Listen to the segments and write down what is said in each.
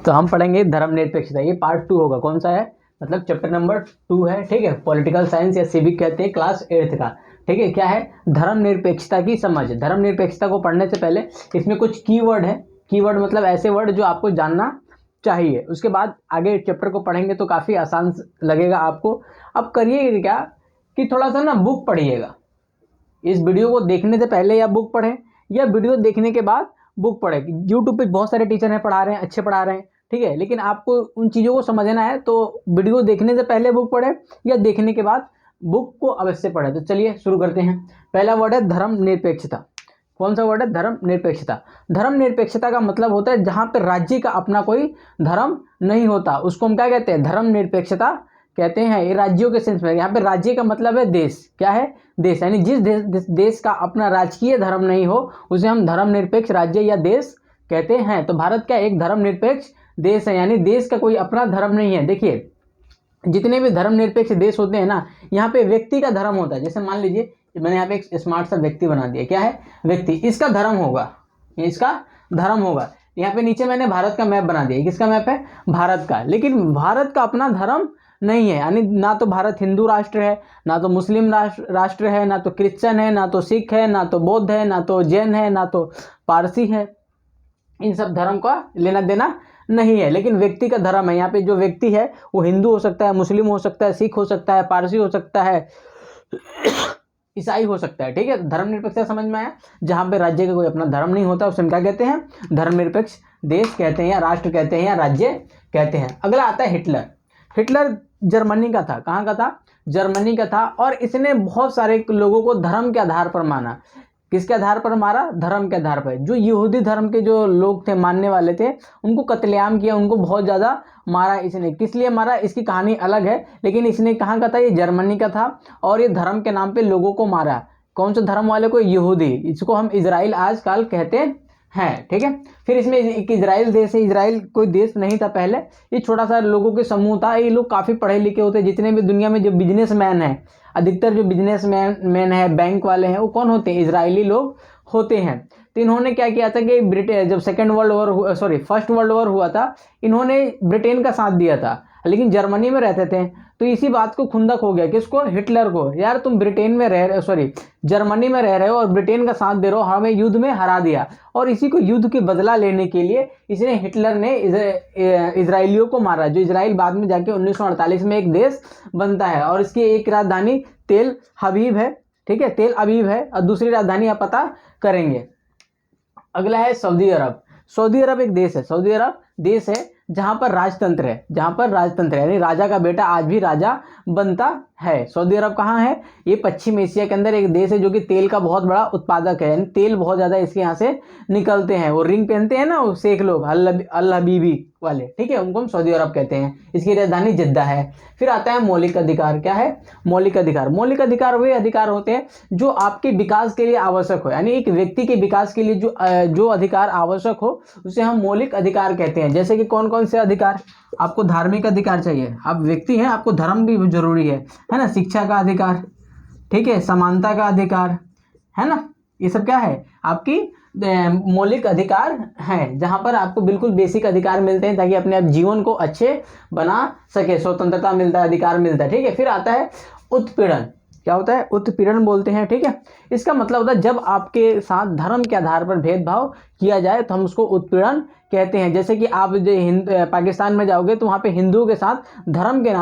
तो हम पढ़ेंगे धर्मनिरपेक्षता। ये पार्ट 2 होगा। कौन सा है? मतलब चैप्टर नंबर 2 है, ठीक है। पॉलिटिकल साइंस या सिविक कहते हैं, क्लास 8th का, ठीक है। क्या है? धर्मनिरपेक्षता की समझ। धर्मनिरपेक्षता को पढ़ने से पहले इसमें कुछ कीवर्ड है। कीवर्ड मतलब ऐसे वर्ड जो आपको जानना चाहिए। उसके बाद आगे चैप्टर को पढ़ेंगे तो काफ़ी आसान लगेगा आपको। अब करिएगा क्या कि थोड़ा सा ना बुक पढ़िएगा। इस वीडियो को देखने से पहले या बुक पढ़ें, या वीडियो देखने के बाद बुक पढ़ें। यूट्यूब पे बहुत सारे टीचर हैं, पढ़ा रहे हैं, अच्छे पढ़ा रहे हैं, ठीक है। लेकिन आपको उन चीज़ों को समझना है तो वीडियो देखने से पहले बुक पढ़ें या देखने के बाद बुक को अवश्य पढ़ें। तो चलिए शुरू करते हैं। पहला वर्ड है धर्मनिरपेक्षता। कौन सा वर्ड है? धर्मनिरपेक्षता। धर्मनिरपेक्षता का मतलब होता है जहाँ पे राज्य का अपना कोई धर्म नहीं होता, उसको हम क्या कहते हैं? धर्मनिरपेक्षता कहते हैं। ये राज्यों के सेंस में, यहाँ पे राज्य का मतलब है देश। क्या है? देश। यानी जिस देश का अपना राजकीय धर्म नहीं हो उसे हम धर्मनिरपेक्ष राज्य या देश कहते हैं। तो भारत का एक धर्मनिरपेक्ष देश है, यानी देश का कोई अपना धर्म नहीं है। देखिए जितने भी धर्मनिरपेक्ष देश होते हैं ना, यहाँ पे व्यक्ति का धर्म होता है। जैसे मान लीजिए मैंने यहाँ पे एक स्मार्ट सा व्यक्ति बना दिया। क्या है? व्यक्ति। इसका धर्म होगा, इसका धर्म होगा। यहाँ पे नीचे मैंने भारत का मैप बना दिया। किसका मैप है? भारत का। लेकिन भारत का अपना धर्म नहीं है, यानी ना तो भारत हिंदू राष्ट्र है, ना तो मुस्लिम राष्ट्र है, ना तो क्रिश्चियन है, ना तो सिख है, ना तो बौद्ध है, ना तो जैन है, ना तो पारसी है। इन सब धर्म का लेना देना नहीं है। लेकिन व्यक्ति का धर्म है। यहाँ पे जो व्यक्ति है वो हिंदू हो सकता है, मुस्लिम हो सकता है, सिख हो सकता है, पारसी हो सकता है, ईसाई हो सकता है, ठीक है। धर्मनिरपेक्षता समझ में आया? जहाँ पे राज्य का कोई अपना धर्म नहीं होता उसे हम क्या कहते हैं? धर्मनिरपेक्ष देश कहते हैं, या राष्ट्र कहते हैं, या राज्य कहते हैं। अगला आता है हिटलर। हिटलर जर्मनी का था। कहाँ का था? जर्मनी का था। और इसने बहुत सारे लोगों को धर्म के आधार पर माना। किसके आधार पर मारा? धर्म के आधार पर। जो यहूदी धर्म के जो लोग थे, मानने वाले थे, उनको कत्लेआम किया, उनको बहुत ज़्यादा मारा इसने। किस लिए मारा इसकी कहानी अलग है, लेकिन इसने कहाँ का था? ये जर्मनी का था। और ये धर्म के नाम पे लोगों को मारा। कौन सा धर्म वाले को? यहूदी। इसको हम इजराइल आजकल कहते हैं, ठीक है। फिर इसमें एक इजराइल देश है। इजराइल कोई देश नहीं था पहले, ये छोटा सा लोगों के समूह था। ये लोग काफ़ी पढ़े लिखे होते हैं। जितने भी दुनिया में जो बिजनेसमैन है, अधिकतर जो बिजनेसमैन है, बैंक वाले हैं, वो कौन होते हैं? इजरायली लोग होते हैं। तो इन्होंने क्या किया था कि ब्रिटेन जब फर्स्ट वर्ल्ड वॉर हुआ था, इन्होंने ब्रिटेन का साथ दिया था, लेकिन जर्मनी में रहते थे। तो इसी बात को खुंदक हो गया। किसको? हिटलर को। यार तुम ब्रिटेन में रह रहे जर्मनी में रह रहे हो और ब्रिटेन का साथ दे रहे हो, हमें युद्ध में हरा दिया। और इसी को युद्ध के बदला लेने के लिए इसने हिटलर ने इजराइलियों को मारा। जो इजराइल बाद में जाके 1948 में एक देश बनता है। और इसकी एक राजधानी तेल अवीव है, ठीक है, तेल अवीव है। और दूसरी राजधानी आप पता करेंगे। अगला है सऊदी अरब। सऊदी अरब एक देश है। सऊदी अरब देश है जहां पर राजतंत्र है, जहां पर राजतंत्र है, यानी राजा का बेटा आज भी राजा बनता है। सऊदी अरब कहाँ है? ये पश्चिम एशिया के अंदर एक देश है जो कि तेल का बहुत बड़ा उत्पादक है, यानी तेल बहुत ज़्यादा इसके यहाँ से निकलते हैं। वो रिंग पहनते हैं ना वो शेख लोग, अल हबीबी वाले, ठीक है, उनको हम सऊदी अरब कहते हैं। इसकी राजधानी जिद्दा है। फिर आता है मौलिक अधिकार। क्या है? मौलिक अधिकार। मौलिक अधिकार वे अधिकार होते हैं जो आपके विकास के लिए आवश्यक हो, यानी एक व्यक्ति के विकास के लिए जो अधिकार आवश्यक हो उसे हम मौलिक अधिकार कहते हैं। जैसे कि कौन कौन से अधिकार? आपको धार्मिक अधिकार चाहिए, आप व्यक्ति हैं, आपको धर्म भी जरूरी है ना। शिक्षा का अधिकार, ठीक है, समानता का अधिकार, है ना। ये सब क्या है? आपकी मौलिक अधिकार हैं, जहां पर आपको बिल्कुल बेसिक अधिकार मिलते हैं ताकि अपने आप जीवन को अच्छे बना सके। स्वतंत्रता मिलता है, अधिकार मिलता है, ठीक है। फिर आता है उत्पीड़न। क्या होता है? उत्पीड़न बोलते हैं, ठीक है। इसका मतलब होता है जब आपके साथ धर्म के आधार पर भेदभाव किया जाए तो हम उसको उत्पीड़न कहते हैं। जैसे कि आप जो पाकिस्तान में जाओगे तो वहाँ पे हिंदुओं के साथ धर्म के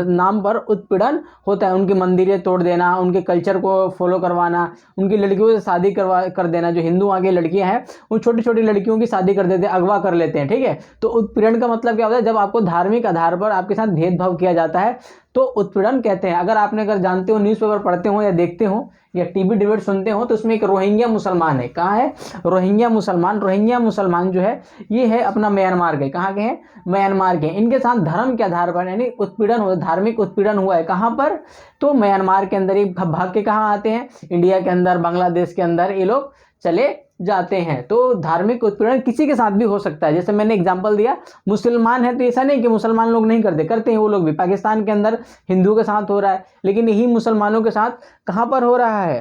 नाम पर उत्पीड़न होता है। उनकी मंदिरें तोड़ देना, उनके कल्चर को फॉलो करवाना, उनकी लड़कियों से शादी कर देना। जो हिंदू वहाँ की लड़कियाँ हैं वो छोटी छोटी लड़कियों की शादी कर देते हैं, अगवा कर लेते हैं, ठीक है। तो उत्पीड़न का मतलब क्या होता है? जब आपको धार्मिक आधार पर आपके साथ भेदभाव किया जाता है तो उत्पीड़न कहते हैं। अगर जानते हो, न्यूज़पेपर पढ़ते हो या देखते हो या टीवी डिबेट सुनते हो, तो उसमें एक रोहिंग्या मुसलमान है। कहाँ है? रोहिंग्या मुसलमान जो है ये है अपना म्यांमार के। कहाँ के हैं? म्यांमार के। इनके साथ धर्म के आधार पर यानी उत्पीड़न हुआ, धार्मिक उत्पीड़न हुआ है। कहाँ पर? तो म्यांमार के अंदर। ये भाग के कहाँ आते हैं? इंडिया के अंदर, बांग्लादेश के अंदर ये लोग चले जाते हैं। तो धार्मिक उत्पीड़न किसी के साथ भी हो सकता है। जैसे मैंने एग्जांपल दिया, मुसलमान है तो ऐसा नहीं कि मुसलमान लोग नहीं करते हैं वो लोग भी। पाकिस्तान के अंदर हिंदुओं के साथ हो रहा है, लेकिन यही मुसलमानों के साथ कहाँ पर हो रहा है?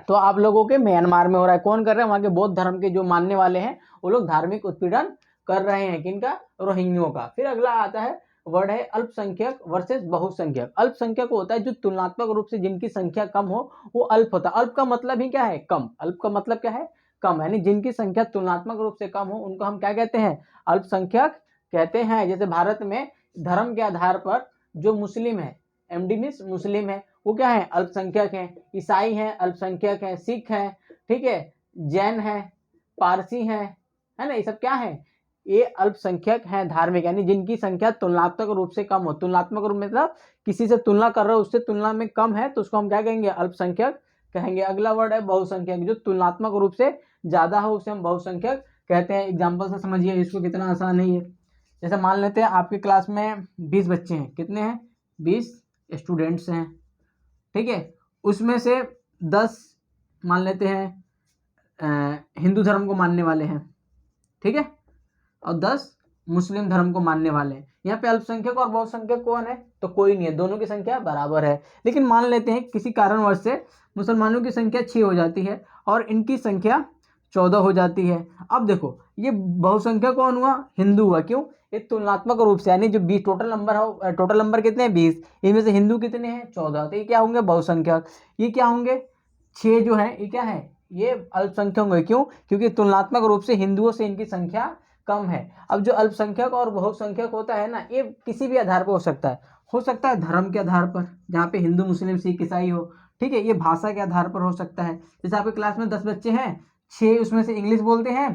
तो आप लोगों के म्यांमार में हो रहा है। कौन कर रहे हैं? वहाँ के बौद्ध धर्म के जो मानने वाले हैं वो लोग धार्मिक उत्पीड़न कर रहे हैं, किनका, रोहिंग्यों का। फिर अगला आता है वर्ड है अल्पसंख्यक वर्सेस बहुसंख्यक। अल्पसंख्यक होता है जो तुलनात्मक रूप से जिनकी संख्या कम हो, वो अल्प होता है। अल्प का मतलब ही क्या है, कम। अल्प का मतलब क्या है, कम, यानी जिनकी संख्या तुलनात्मक रूप से कम हो उनको हम क्या कहते हैं, अल्पसंख्यक कहते हैं। जैसे भारत में धर्म के आधार पर जो मुस्लिम है, एमडी मीन्स मुस्लिम है, वो क्या है, अल्पसंख्यक है। ईसाई हैं, अल्पसंख्यक है। सिख है, ठीक है, जैन है, पारसी है ना, ये सब क्या है, ये अल्पसंख्यक हैं धार्मिक, यानी जिनकी संख्या तुलनात्मक रूप से कम हो। तुलनात्मक रूप में मतलब किसी से तुलना कर रहे हो, उससे तुलना में कम है, तो उसको हम क्या कहेंगे, अल्पसंख्यक कहेंगे। अगला वर्ड है बहुसंख्यक, जो तुलनात्मक रूप से ज्यादा हो उसे हम बहुसंख्यक कहते हैं। एग्जाम्पल से समझिए इसको, कितना आसान है ये। जैसे मान लेते हैं आपकी क्लास में 20 बच्चे हैं, कितने हैं, 20 स्टूडेंट्स हैं, ठीक है। उसमें से 10 मान लेते हैं हिंदू धर्म को मानने वाले हैं, ठीक है, और 10 मुस्लिम धर्म को मानने वाले हैं। यहाँ पे अल्पसंख्यक और बहुसंख्यक कौन है, तो कोई नहीं है, दोनों की संख्या बराबर है। लेकिन मान लेते हैं किसी कारणवश से मुसलमानों की संख्या 6 हो जाती है और इनकी संख्या 14 हो जाती है। अब देखो ये बहुसंख्यक कौन हुआ, हिंदू हुआ। क्यों, ये तुलनात्मक रूप से, यानी जो 20 टोटल नंबर हो, टोटल नंबर कितने हैं 20, इनमें से हिंदू कितने हैं 14, तो ये क्या होंगे, बहुसंख्यक। ये क्या होंगे, 6 जो है ये क्या है, ये अल्पसंख्यक होंगे। क्यों, क्योंकि तुलनात्मक रूप से हिंदुओं से इनकी संख्या कम है। अब जो अल्पसंख्यक और बहुसंख्यक होता है ना, ये किसी भी आधार पर हो सकता है धर्म के आधार पर, जहाँ पे हिंदू मुस्लिम सिख ईसाई हो, ठीक है। ये भाषा के आधार पर हो सकता है। जैसे आपकी क्लास में 10 बच्चे हैं, 6 उसमें से इंग्लिश बोलते हैं,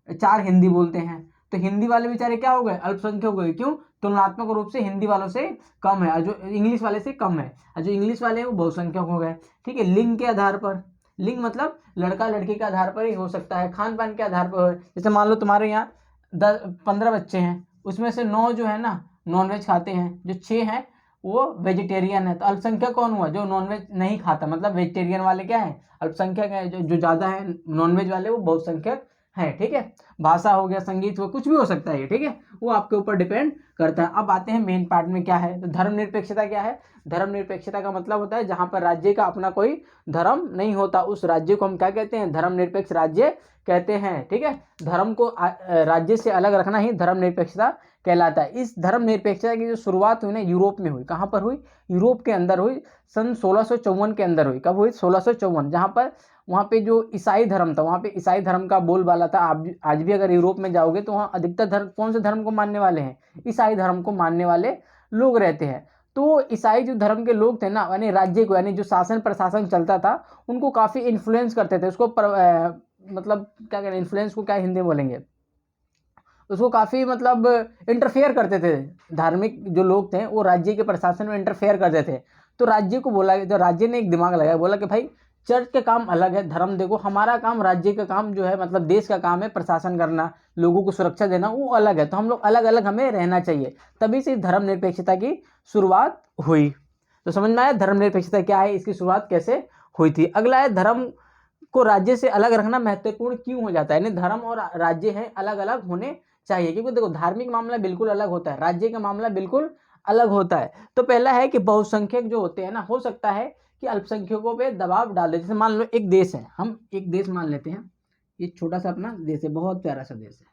4 हिंदी बोलते हैं, तो हिंदी वाले बेचारे क्या हो गए, अल्पसंख्यक हो गए। क्यों, तुलनात्मक रूप से हिंदी वालों से कम है, जो इंग्लिश वाले से कम है, और जो इंग्लिश वाले हैं वो बहुसंख्यक हो गए, ठीक है। लिंग के आधार पर, लिंग मतलब लड़का लड़की के आधार पर ही हो सकता है, खान पान के आधार पर। जैसे मान लो तुम्हारे यहाँ 15 बच्चे हैं, उसमें से 9 जो है ना नॉनवेज खाते हैं, जो 6 हैं वो वेजिटेरियन है, तो अल्पसंख्यक कौन हुआ, जो नॉनवेज नहीं खाता, मतलब वेजिटेरियन वाले क्या है, अल्पसंख्यक है। जो ज़्यादा है नॉनवेज वाले वो बहुसंख्यक है, ठीक है। भाषा हो गया, संगीत हो, कुछ भी हो सकता है ये, ठीक है, वो आपके ऊपर डिपेंड करता है। अब आते हैं मेन पार्ट में, क्या है, तो धर्मनिरपेक्षता क्या है। धर्मनिरपेक्षता का मतलब होता है जहाँ पर राज्य का अपना कोई धर्म नहीं होता, उस राज्य को हम क्या कहते हैं, धर्मनिरपेक्ष राज्य कहते हैं, ठीक है। धर्म को राज्य से अलग रखना ही धर्मनिरपेक्षता कहलाता है। इस धर्मनिरपेक्षता की जो शुरुआत हुई ना, यूरोप में हुई। कहाँ पर हुई, यूरोप के अंदर हुई, सन 1654 के अंदर हुई। कब हुई, 1654, जहाँ पर वहाँ पे जो ईसाई धर्म था, वहाँ पे ईसाई धर्म का बोलबाला था। आप आज भी अगर यूरोप में जाओगे तो वहाँ अधिकतर धर्म कौन से धर्म को मानने वाले हैं, ईसाई धर्म को मानने वाले लोग रहते हैं। तो ईसाई जो धर्म के लोग थे ना, यानी राज्य को, यानी जो शासन प्रशासन चलता था, उनको काफ़ी इन्फ्लुएंस करते थे। उसको मतलब क्या करें, इन्फ्लुएंस को क्या हिंदी में बोलेंगे, उसको काफ़ी मतलब इंटरफेयर करते थे। धार्मिक जो लोग थे वो राज्य के प्रशासन में इंटरफेयर करते थे। तो राज्य को बोला, तो राज्य ने एक दिमाग लगाया, बोला कि भाई चर्च के काम अलग है, धर्म देखो, हमारा काम, राज्य का काम जो है, मतलब देश का काम है प्रशासन करना, लोगों को सुरक्षा देना, वो अलग है। तो हम लोग अलग अलग हमें रहना चाहिए। तभी से धर्मनिरपेक्षता की शुरुआत हुई। तो समझ में आया धर्मनिरपेक्षता क्या है, इसकी शुरुआत कैसे हुई थी। अगला है धर्म को राज्य से अलग रखना महत्वपूर्ण क्यों हो जाता है, यानी धर्म और राज्य है अलग अलग होने चाहिए। क्योंकि देखो धार्मिक मामला बिल्कुल अलग होता है, राज्य का मामला बिल्कुल अलग होता है। तो पहला है कि बहुसंख्यक जो होते हैं ना, हो सकता है कि अल्पसंख्यकों पे दबाव डाल दे। जैसे मान लो एक देश है, हम एक देश मान लेते हैं, ये छोटा सा अपना देश है, बहुत प्यारा सा देश है।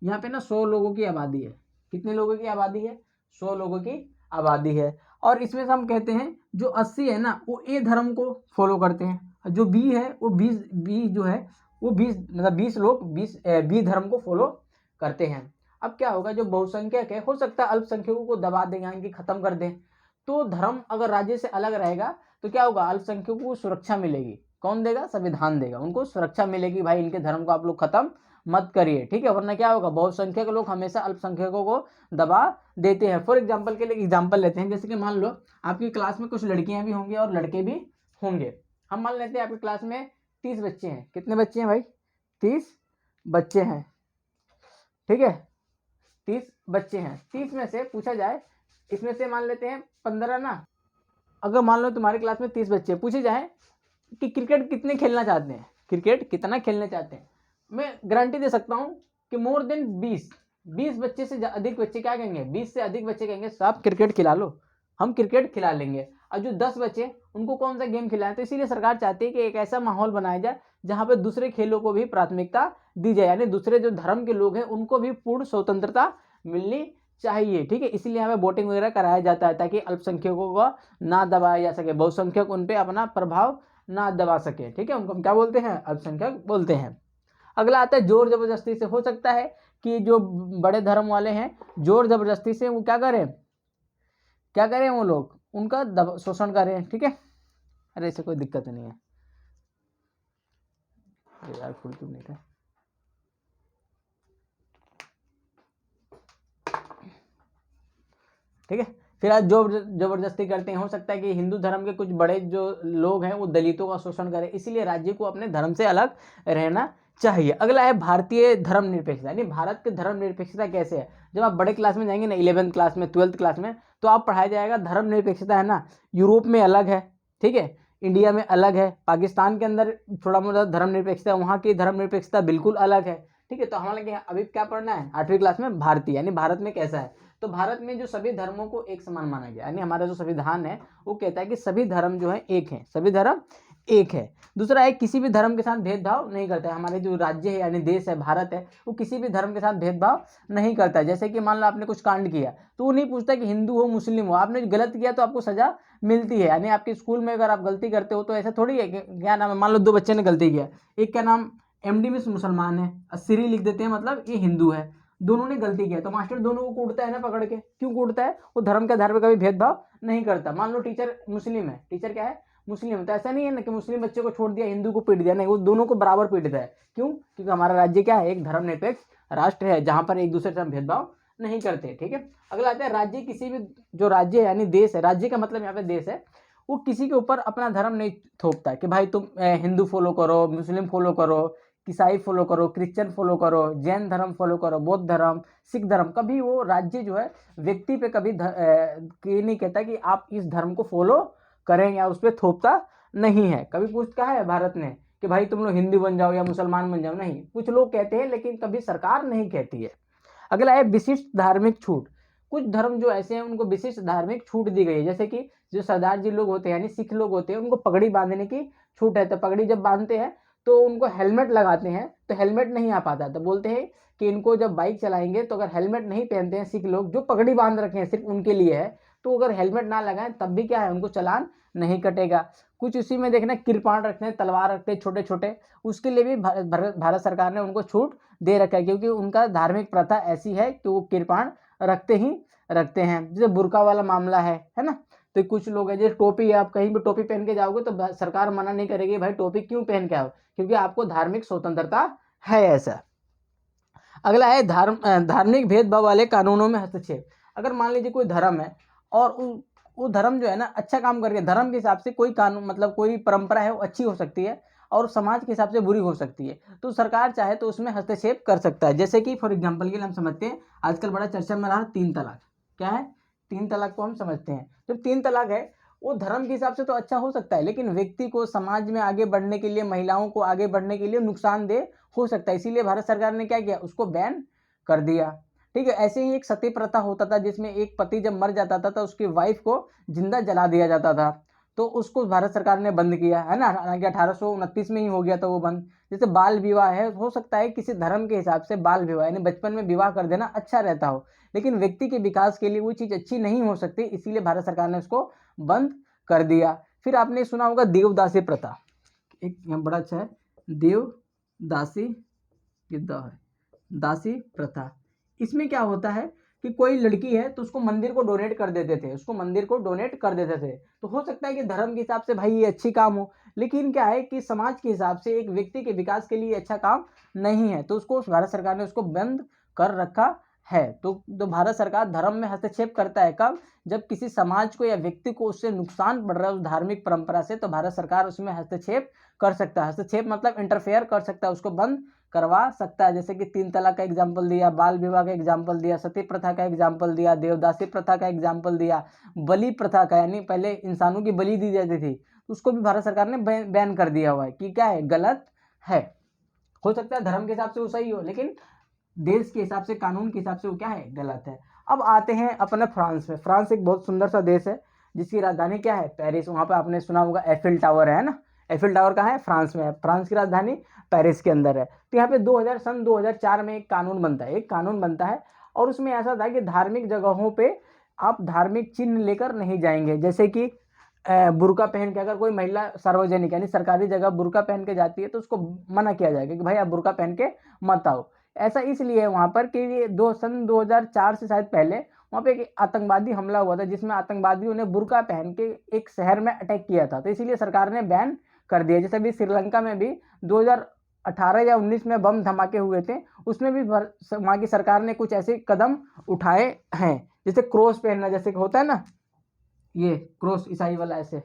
यहाँ पे ना 100 लोगों की आबादी है। कितने लोगों की आबादी है, 100 लोगों की आबादी है। और इसमें से हम कहते हैं जो 80 है ना वो ए धर्म को फॉलो करते हैं, जो बी है वो 20 जो है वो 20 मतलब 20 लोग बी धर्म को फॉलो करते हैं। अब क्या होगा, जो बहुसंख्यक है, हो सकता है अल्पसंख्यकों को दबा दें, यानी कि खत्म कर दें। तो धर्म अगर राज्य से अलग रहेगा तो क्या होगा, अल्पसंख्यकों को सुरक्षा मिलेगी। कौन देगा, संविधान देगा, उनको सुरक्षा मिलेगी, भाई इनके धर्म को आप लोग खत्म मत करिए, ठीक है। वरना क्या होगा, बहुसंख्यक लोग हमेशा अल्पसंख्यकों को दबा देते हैं। फॉर एग्जाम्पल के लिए एग्जाम्पल लेते हैं, जैसे कि मान लो आपकी क्लास में कुछ लड़कियां भी होंगी और लड़के भी होंगे। हम मान लेते हैं आपकी क्लास में 30 बच्चे हैं। कितने बच्चे हैं भाई, 30 बच्चे हैं, ठीक है। 30 बच्चे हैं, 30 में से पूछा जाए, इसमें से मान लेते हैं 15 ना, अगर मान लो तुम्हारी क्लास में 30 बच्चे, पूछे जाए कि क्रिकेट कितने खेलना चाहते हैं, क्रिकेट कितना खेलना चाहते हैं, मैं गारंटी दे सकता हूँ कि मोर देन 20 बच्चे से अधिक बच्चे क्या कहेंगे, 20 से अधिक बच्चे कहेंगे साहब क्रिकेट खिला लो, हम क्रिकेट खिला लेंगे। और जो 10 बच्चे उनको कौन सा गेम खिलाएं। तो इसीलिए सरकार चाहती है कि एक ऐसा माहौल बनाया जाए जहाँ पे दूसरे खेलों को भी प्राथमिकता दी जाए, यानी दूसरे जो धर्म के लोग हैं उनको भी पूर्ण स्वतंत्रता मिलनी चाहिए। ठीक है, इसीलिए यहाँ पे वोटिंग वगैरह कराया जाता है ताकि अल्पसंख्यकों को ना दबाया जा सके, बहुसंख्यक उन पे अपना प्रभाव ना दबा सके। ठीक है, उनको हम क्या बोलते हैं, अल्पसंख्यक बोलते हैं। अगला आता है जोर जबरदस्ती से। हो सकता है कि जो बड़े धर्म वाले हैं जोर जबरदस्ती से वो क्या करें वो लोग उनका शोषण करें। ठीक है, अरे ऐसे कोई दिक्कत नहीं है यार, फुल क्यों नहीं था। ठीक है, फिर आज जो जबरदस्ती करते हैं, हो सकता है कि हिंदू धर्म के कुछ बड़े जो लोग हैं वो दलितों का शोषण करें, इसीलिए राज्य को अपने धर्म से अलग रहना चाहिए। अगला है भारतीय धर्मनिरपेक्षता, यानी भारत की धर्मनिरपेक्षता कैसे है। जब आप बड़े क्लास में जाएंगे ना, 11th क्लास में, 12th क्लास में, तो आप पढ़ाया जाएगा धर्मनिरपेक्षता है ना, यूरोप में अलग है, ठीक है, इंडिया में अलग है, पाकिस्तान के अंदर थोड़ा मोटा धर्मनिरपेक्षता, वहाँ की धर्मनिरपेक्षता बिल्कुल अलग है। ठीक है, तो हमारे अभी क्या पढ़ना है 8वीं क्लास में, भारतीय, यानी भारत में कैसा है। तो भारत में जो सभी धर्मों को एक समान माना गया, यानी हमारा जो संविधान है वो कहता है कि सभी धर्म जो है एक हैं, सभी धर्म एक है। दूसरा है किसी भी धर्म के साथ भेदभाव नहीं करता है। हमारे जो राज्य है यानी देश है भारत है, वो किसी भी धर्म के साथ भेदभाव नहीं करता है। जैसे कि मान लो आपने कुछ कांड किया तो वो नहीं पूछता कि हिंदू हो मुस्लिम हो, आपने गलत किया तो आपको सजा मिलती है। यानी आपके स्कूल में अगर आप गलती करते हो तो ऐसा थोड़ी है कि क्या नाम है, मान लो 2 बच्चे ने गलती किया, एक का नाम MD में मुसलमान है, सीरी लिख देते हैं, मतलब ये हिंदू है, दोनों ने गलती किया तो मास्टर दोनों को कूटता है ना पकड़ के। क्यों कूटता है, वो धर्म के आधार पर कभी भेदभाव नहीं करता। मान लो टीचर मुस्लिम है, टीचर क्या है मुस्लिम, तो ऐसा नहीं है ना कि मुस्लिम बच्चे को छोड़ दिया हिंदू को पीट दिया, नहीं, वो दोनों को बराबर पीटता है। क्यों, क्योंकि हमारा राज्य क्या है, एक धर्मनिरपेक्ष राष्ट्र है जहां पर एक दूसरे से हम भेदभाव नहीं करते। ठीक है, अगला आता है राज्य, किसी भी जो राज्य है यानी देश है, राज्य का मतलब यहाँ पे देश है, वो किसी के ऊपर अपना धर्म नहीं थोपता है कि भाई तुम हिंदू फॉलो करो, मुस्लिम फॉलो करो, ईसाई फॉलो करो, क्रिश्चियन फॉलो करो, जैन धर्म फॉलो करो, बौद्ध धर्म, सिख धर्म। कभी वो राज्य जो है व्यक्ति पे कभी ये नहीं कहता कि आप इस धर्म को फॉलो करें या उस पर थोपता नहीं है। कभी पूछता है भारत ने कि भाई तुम लोग हिंदू बन जाओ या मुसलमान बन जाओ, नहीं, कुछ लोग कहते हैं लेकिन कभी सरकार नहीं कहती है। अगला है विशिष्ट धार्मिक छूट। कुछ धर्म जो ऐसे हैं उनको विशिष्ट धार्मिक छूट दी गई है, जैसे कि जो सरदार जी लोग होते हैं यानी सिख लोग होते हैं, उनको पगड़ी बांधने की छूट है। तो पगड़ी जब बांधते हैं तो उनको हेलमेट लगाते हैं तो हेलमेट नहीं आ पाता, तो बोलते हैं कि इनको जब बाइक चलाएंगे तो अगर हेलमेट नहीं पहनते हैं सिख लोग, जो पगड़ी बांध रखे हैं सिर्फ उनके लिए है, तो अगर हेलमेट ना लगाएं तब भी क्या है उनको चालान नहीं कटेगा। कुछ उसी में देखना किरपाण रखते हैं, तलवार रखते हैं छोटे छोटे, उसके लिए भी भारत सरकार ने उनको छूट दे रखा है, क्योंकि उनका धार्मिक प्रथा ऐसी है कि वो किरपाण रखते ही रखते हैं। जैसे बुर्का वाला मामला है ना, तो कुछ लोग हैं जैसे टोपी है, आप कहीं भी टोपी पहन के जाओगे तो सरकार मना नहीं करेगी भाई टोपी क्यों पहन के आओ, क्योंकि आपको धार्मिक स्वतंत्रता है ऐसा। अगला है धार्मिक भेदभाव वाले कानूनों में हस्तक्षेप। अगर मान लीजिए कोई धर्म है और वो धर्म जो है ना अच्छा काम करके, धर्म के हिसाब से कोई कानून मतलब कोई परंपरा है वो अच्छी हो सकती है और समाज के हिसाब से बुरी हो सकती है, तो सरकार चाहे तो उसमें हस्तक्षेप कर सकता है। जैसे कि फॉर एग्जांपल के लिए हम समझते हैं आजकल बड़ा चर्चा में रहा 3 तलाक। क्या है, 3 तलाक को हम समझते हैं। जब 3 तलाक है वो धर्म के हिसाब से तो अच्छा हो सकता है, लेकिन व्यक्ति को समाज में आगे बढ़ने के लिए, महिलाओं को आगे बढ़ने के लिए नुकसानदेह हो सकता है, इसीलिए भारत सरकार ने क्या किया, उसको बैन कर दिया। ठीक है, ऐसे ही एक सती प्रथा होता था जिसमें एक पति जब मर जाता था तो उसकी वाइफ को जिंदा जला दिया जाता था, तो उसको भारत सरकार ने बंद किया है ना, 1829 में ही हो गया था वो बंद। जैसे बाल विवाह है, हो सकता है किसी धर्म के हिसाब से बाल विवाह यानी बचपन में विवाह कर देना अच्छा रहता हो, लेकिन व्यक्ति के विकास के लिए वो चीज़ अच्छी नहीं हो सकती, इसीलिए भारत सरकार ने उसको बंद कर दिया। फिर आपने सुना होगा देवदासी प्रथा, एक बड़ा अच्छा है देवदासी दासी प्रथा। इसमें क्या होता है कि कोई लड़की है तो उसको मंदिर को डोनेट कर देते थे, तो हो सकता है कि धर्म के हिसाब से भाई ये अच्छी काम हो, लेकिन क्या है कि समाज के हिसाब से एक व्यक्ति के विकास के लिए अच्छा काम नहीं है, तो उसको भारत सरकार ने उसको बंद कर रखा है। तो भारत सरकार धर्म में हस्तक्षेप करता है कब, जब किसी समाज को या व्यक्ति को उससे नुकसान बढ़ रहा है उस धार्मिक परंपरा से, तो भारत सरकार उसमें हस्तक्षेप कर सकता है। हस्तक्षेप मतलब इंटरफेयर कर सकता है, उसको बंद करवा सकता है। जैसे कि 3 तलाक का एग्जाम्पल दिया, बाल विवाह का एग्जाम्पल दिया, सती प्रथा का एग्जाम्पल दिया, देवदासी प्रथा का एग्जाम्पल दिया, बलि प्रथा का, यानी पहले इंसानों की बलि दी जाती थी, उसको भी भारत सरकार ने बैन कर दिया हुआ है कि क्या है, गलत है। हो सकता है धर्म के हिसाब से वो सही हो, लेकिन देश के हिसाब से, कानून के हिसाब से वो क्या है, गलत है। अब आते हैं अपने फ्रांस में। फ्रांस एक बहुत सुंदर सा देश है जिसकी राजधानी क्या है, पेरिस। वहाँ पे आपने सुना होगा एफिल टावर है ना, एफिल टावर कहाँ है? फ्रांस में है। फ्रांस की राजधानी पेरिस के अंदर है। तो यहाँ पे सन 2004 में एक कानून बनता है, और उसमें ऐसा था कि धार्मिक जगहों पे आप धार्मिक चिन्ह लेकर नहीं जाएंगे। जैसे कि बुर्का पहन के अगर कोई महिला सार्वजनिक यानी सरकारी जगह बुर्का पहन के जाती है तो उसको मना किया जाएगा कि भाई आप बुर्का पहन के मत आओ। ऐसा इसलिए है वहां पर कि ये सन 2004 से शायद पहले वहां पे एक आतंकवादी हमला हुआ था, जिसमें आतंकवादियों ने बुर्का पहन के एक शहर में अटैक किया था, तो इसीलिए सरकार ने बैन कर दिया। जैसे अभी श्रीलंका में भी 2018 या 19 में बम धमाके हुए थे, उसमें भी वहां की सरकार ने कुछ ऐसे कदम उठाए हैं, जैसे क्रॉस पहनना, जैसे होता है ना ये क्रॉस ईसाई वाला, ऐसे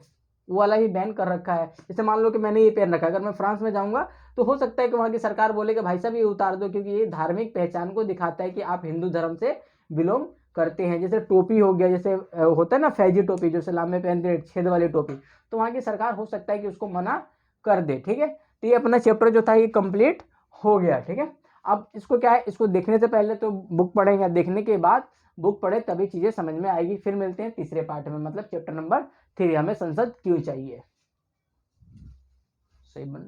वो वाला ही बैन कर रखा है। जैसे मान लो कि मैंने ये पहन रखा है, अगर मैं फ्रांस में जाऊंगा तो हो सकता है कि वहां की सरकार बोले कि भाई साहब ये उतार दो, क्योंकि ये धार्मिक पहचान को दिखाता है कि आप हिंदू धर्म से बिलोंग करते हैं। जैसे टोपी हो गया, जैसे होता है ना फैजी टोपी जो सलाम में पहनते हैं, छेद वाली टोपी, तो वहां की सरकार हो सकता है कि उसको मना कर दे। ठीक है, तो ये अपना चैप्टर जो था ये कंप्लीट हो गया। ठीक है, अब इसको क्या है, इसको देखने से पहले तो बुक पढ़ेंगे, देखने के बाद बुक पढ़े तभी चीजें समझ में आएगी। फिर मिलते हैं तीसरे पार्ट में, मतलब चैप्टर नंबर 3, हमें संसद क्यों चाहिए। सही बन